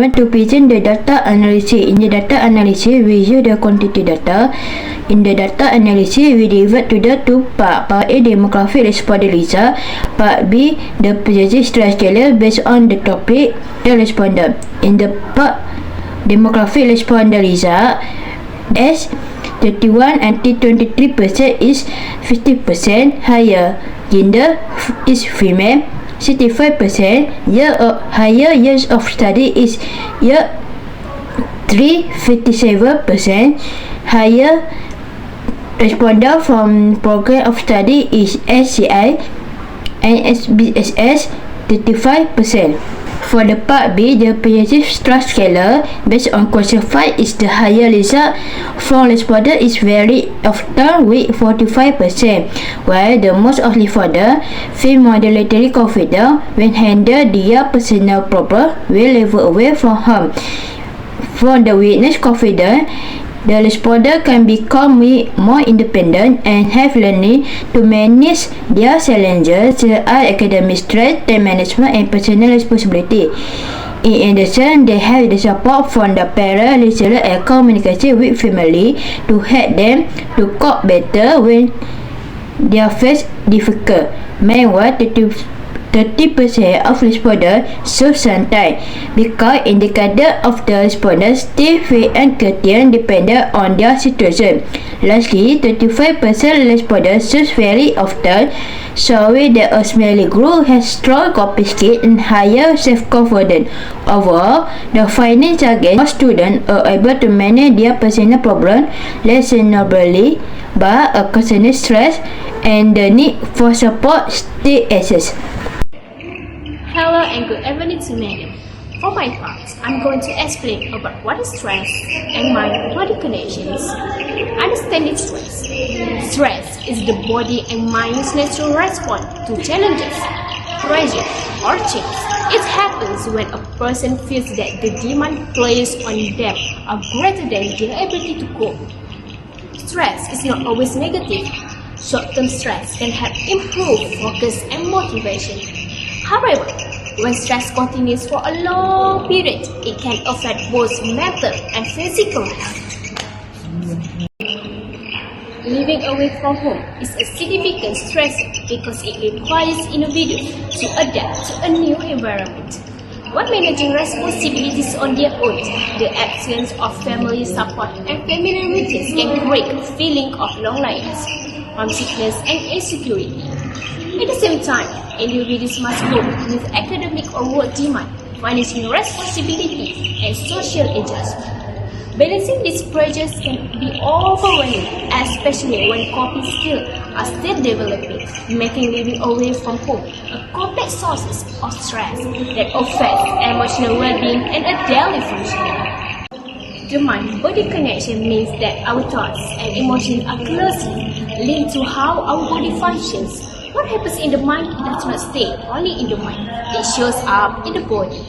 Want to present the data analysis. In the data analysis, we use the quantity data. In the data analysis, we divide to the two part. Part A, demographic responder result. Part B, the percentage stress scale based on the topic the responder. In the part demographic responder result, as 31 and 23% is 50% higher. Gender is female. 65% higher years of study is year 3. 57% higher responder from program of study is SCI and SBSS 35%. For the part B, the percentage stress scalar based on question 5 is the higher result from responder is very often with 45%, while the most of responder feel moderately confident when handle their personal problem will level away from harm. For the witness confident, the responder can become more independent and have learning to manage their challenges such as academic stress, time management, and personal responsibility. In addition, they have the support from the parent, lecturer, and communication with family to help them to cope better when they face difficult. Meanwhile, 30% of responders show sometimes because indicator of the responders still feel uncertain depending on their situation. Lastly, 35% responders show very often showing that a smaller group has strong coping skills and higher self-confidence. Overall, the findings suggest most students are able to manage their personal problems less reasonably, but occasional stress and the need for support still exists. Hello and good evening to many. For my part, I'm going to explain about what is stress and mind-body connections. Understanding stress. Stress is the body and mind's natural response to challenges, pressure, or change. It happens when a person feels that the demand placed on them are greater than their ability to cope. Stress is not always negative. Short-term stress can help improve focus and motivation. However, when stress continues for a long period, it can affect both mental and physical health. Living away from home is a significant stressor because it requires individuals to adapt to a new environment. When managing responsibilities on their own, the absence of family support and family routines can create a feeling of loneliness, homesickness, and insecurity. At the same time, individuals must cope with academic or work demand, managing responsibility, and social adjustment. Balancing these pressures can be overwhelming, especially when coping skills are still developing, making living away from home a complex source of stress that affects emotional well-being and a daily functioning. The mind-body connection means that our thoughts and emotions are closely linked to how our body functions. What happens in the mind does not stay only in the mind. It shows up in the body.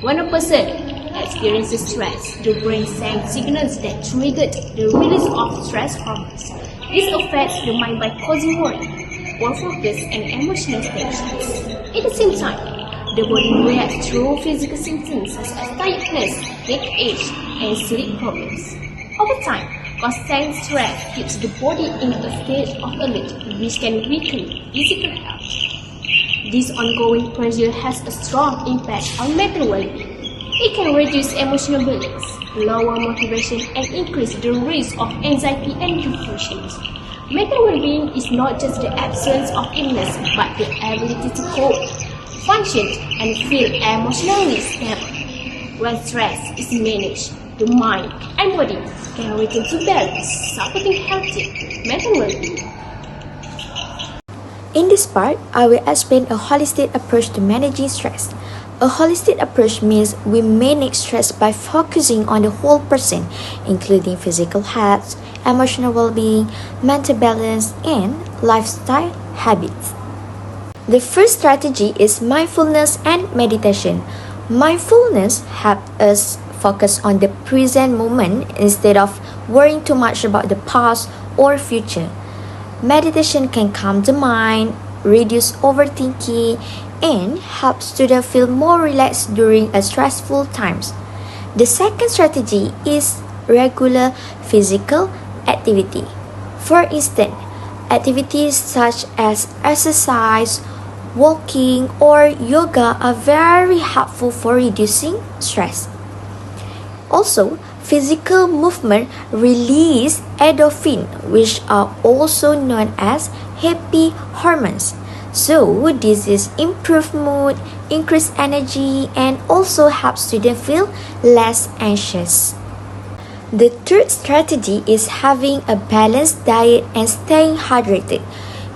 When a person experiences stress, the brain sends signals that trigger the release of stress hormones. This affects the mind by causing worry, poor focus, and emotional tensions. At the same time, the body reacts through physical symptoms such as tiredness, headache, and sleep problems. Over time, constant stress keeps the body in a state of alert, which can weaken physical health. This ongoing pressure has a strong impact on mental well-being. It can reduce emotional balance, lower motivation, and increase the risk of anxiety and depression. Mental well-being is not just the absence of illness, but the ability to cope, function, and feel emotionally stable. When stress is managed, the mind and body can return to balance, supporting healthy mental well-being. In this part, I will explain a holistic approach to managing stress. A holistic approach means we manage stress by focusing on the whole person, including physical health, emotional well-being, mental balance, and lifestyle habits. The first strategy is mindfulness and meditation. Mindfulness helps us focus on the present moment instead of worrying too much about the past or future. Meditation can calm the mind, reduce overthinking, and help students feel more relaxed during a stressful times. The second strategy is regular physical activity. For instance, activities such as exercise, walking, or yoga are very helpful for reducing stress. Also, physical movement release endorphin, which are also known as happy hormones. So, this is improved mood, increased energy, and also helps students feel less anxious. The third strategy is having a balanced diet and staying hydrated.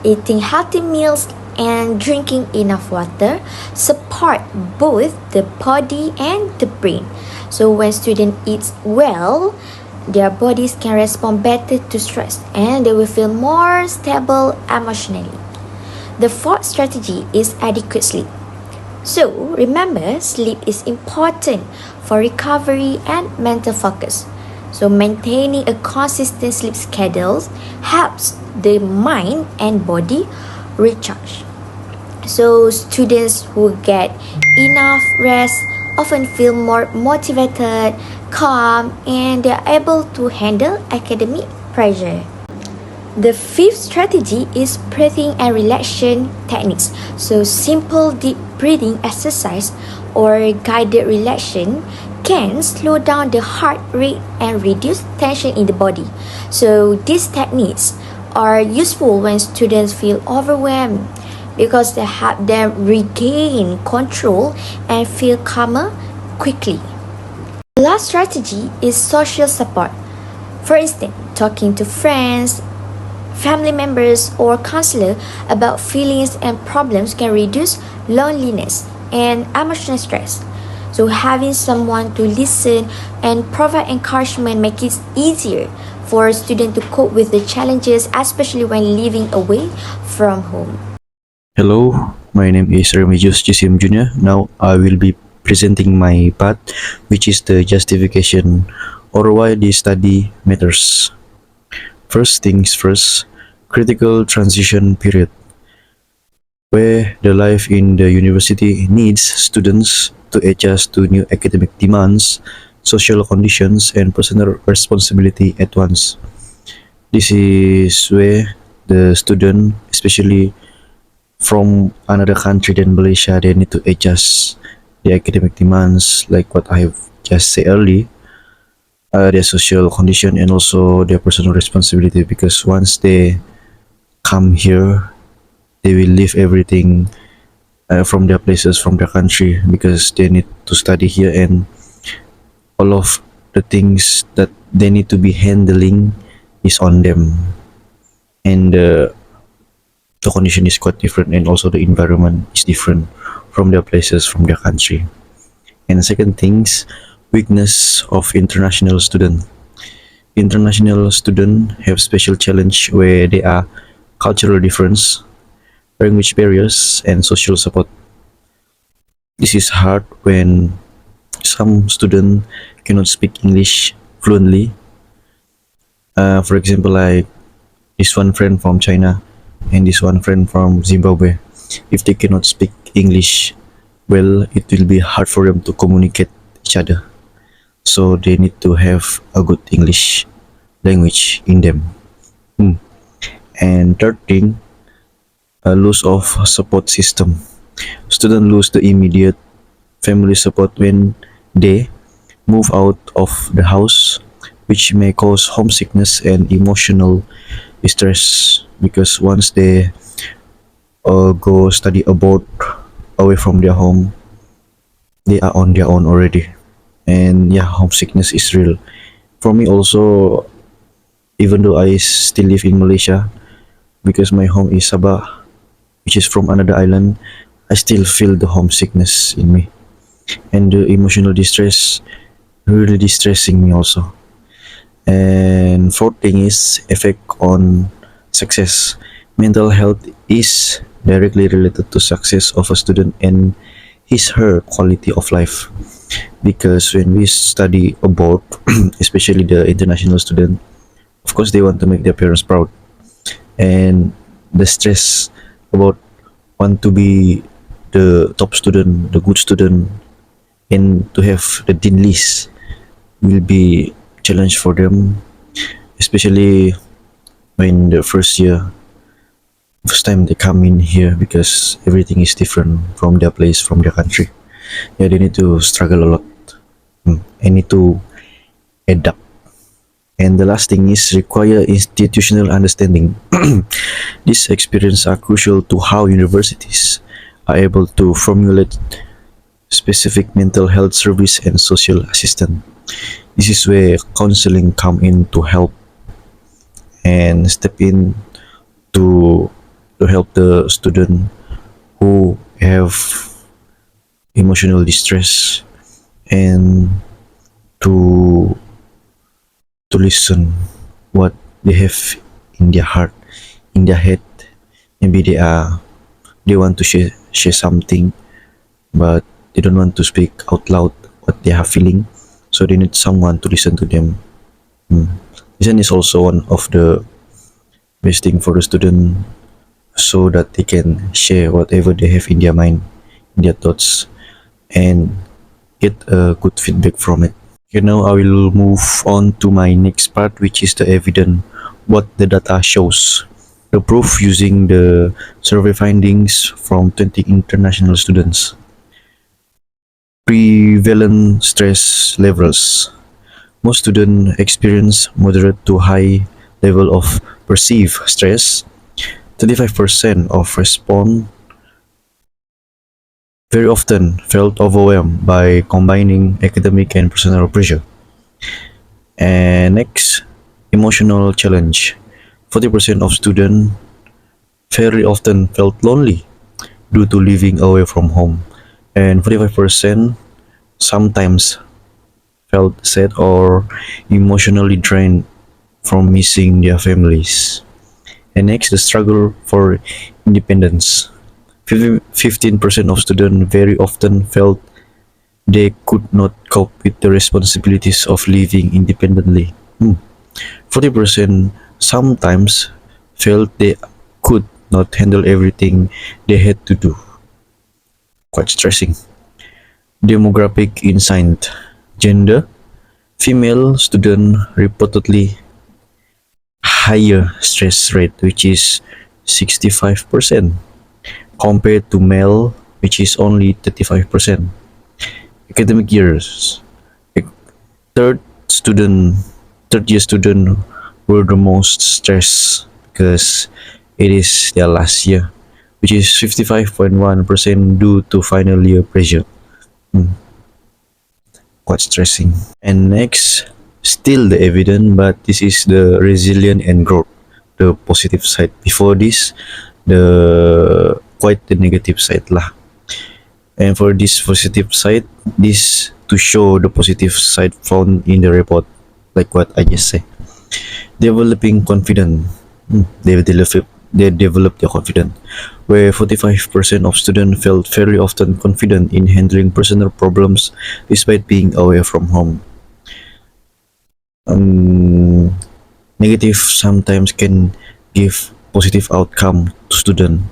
Eating healthy meals and drinking enough water support both the body and the brain. So when student eats well, their bodies can respond better to stress and they will feel more stable emotionally. The fourth strategy is adequate sleep. So remember, sleep is important for recovery and mental focus. So maintaining a consistent sleep schedule helps the mind and body recharge. So students who get enough rest often feel more motivated, calm, and they are able to handle academic pressure. The fifth strategy is breathing and relaxation techniques. So simple deep breathing exercise or guided relaxation can slow down the heart rate and reduce tension in the body. So these techniques are useful when students feel overwhelmed because they help them regain control and feel calmer quickly. The last strategy is social support. For instance, talking to friends, family members, or counselor about feelings and problems can reduce loneliness and emotional stress. So having someone to listen and provide encouragement makes it easier for a student to cope with the challenges, especially when living away from home. Hello, my name is Remigius Jisim Jr. Now I will be presenting my part, which is the justification or why this study matters. First things first, critical transition period, where the life in the university needs students to adjust to new academic demands, social conditions, and personal responsibility at once. This is where the student, especially from another country than Malaysia, they need to adjust the academic demands, like what I have just said earlier, their social condition and also their personal responsibility. Because once they come here, they will leave everything from their places, from their country, because they need to study here, and all of the things that they need to be handling is on them, and the condition is quite different, and also the environment is different from their places, from their country. And second things, weakness of international student. International student have special challenge where they are cultural difference, language barriers, and social support. This is hard when some student cannot speak English fluently. For example, like this one friend from China and this one friend from Zimbabwe. If they cannot speak English well, it will be hard for them to communicate each other. So they need to have a good English language in them. And third thing, a loss of support system. Students lose the immediate family support when they move out of the house, which may cause homesickness and emotional distress, because once they go study abroad away from their home, they are on their own already, and yeah, homesickness is real. For me also, even though I still live in Malaysia, because my home is Sabah, which is from another island, I still feel the homesickness in me, and the emotional distress really distressing me also. And fourth thing is effect on success. Mental health is directly related to success of a student and his/her quality of life, because when we study abroad, especially the international student, of course they want to make their parents proud, and the stress about want to be the top student, the good student, and to have the dean list will be challenge for them, especially when the first time they come in here, because everything is different from their place, from their country. Yeah, they need to struggle a lot. And need to adapt. And the last thing is require institutional understanding. These experiences are crucial to how universities are able to formulate specific mental health service and social assistance. This is where counseling come in to help and step in to help the student who have emotional distress, and to listen what they have in their heart, in their head. Maybe they want to share something, but they don't want to speak out loud what they are feeling, so they need someone to listen to them. Listen is also one of the best thing for the student, so that they can share whatever they have in their mind, in their thoughts, and get a good feedback from it. Okay, now I will move on to my next part, which is the evidence, what the data shows. The proof using the survey findings from 20 international students. Prevalent stress levels. Most students experience moderate to high level of perceived stress. 35% of respondents very often felt overwhelmed by combining academic and personal pressure. And next, emotional challenge. 40% of students very often felt lonely due to living away from home, and 45% sometimes felt sad or emotionally drained from missing their families. And next, the struggle for independence. 15% of students very often felt they could not cope with the responsibilities of living independently. 40% sometimes felt they could not handle everything they had to do. Quite stressing. Demographic insight. Gender. Female student reportedly higher stress rate, which is 65%, compared to male, which is only 35%. Academic years. Third year student were the most stressed because it is their last year, which is 55.1% due to final year pressure. Quite stressing. And next, still the evidence, but this is the resilient and growth, the positive side. Before this, the quite the negative side lah. And for this positive side, this to show the positive side found in the report, like what I just said. Developing confidence. They develop their confidence, where 45% of students felt very often confident in handling personal problems despite being away from home. Negative sometimes can give positive outcome to student,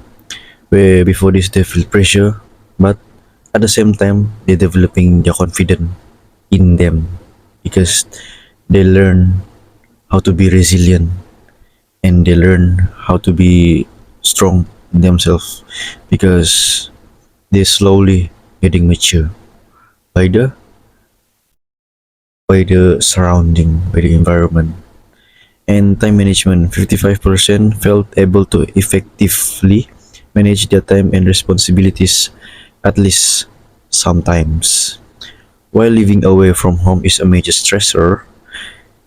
where before this they feel pressure, but at the same time they're developing their confidence in them, because they learn how to be resilient, and they learn how to be strong in themselves, because they're slowly getting mature by the surrounding, by the environment. And time management. 55% felt able to effectively manage their time and responsibilities at least sometimes. While living away from home is a major stressor,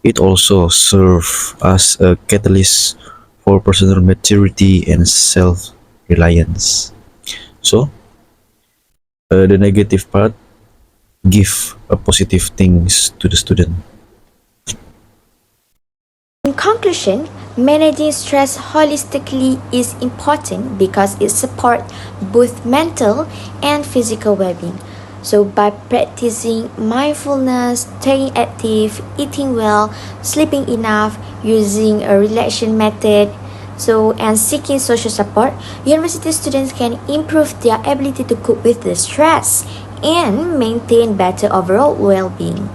it also serves as a catalyst for personal maturity and self-reliance. So, the negative part give a positive things to the student. In conclusion, managing stress holistically is important because it supports both mental and physical well-being. So by practicing mindfulness, staying active, eating well, sleeping enough, using a relaxation method, and seeking social support, university students can improve their ability to cope with the stress and maintain better overall well-being.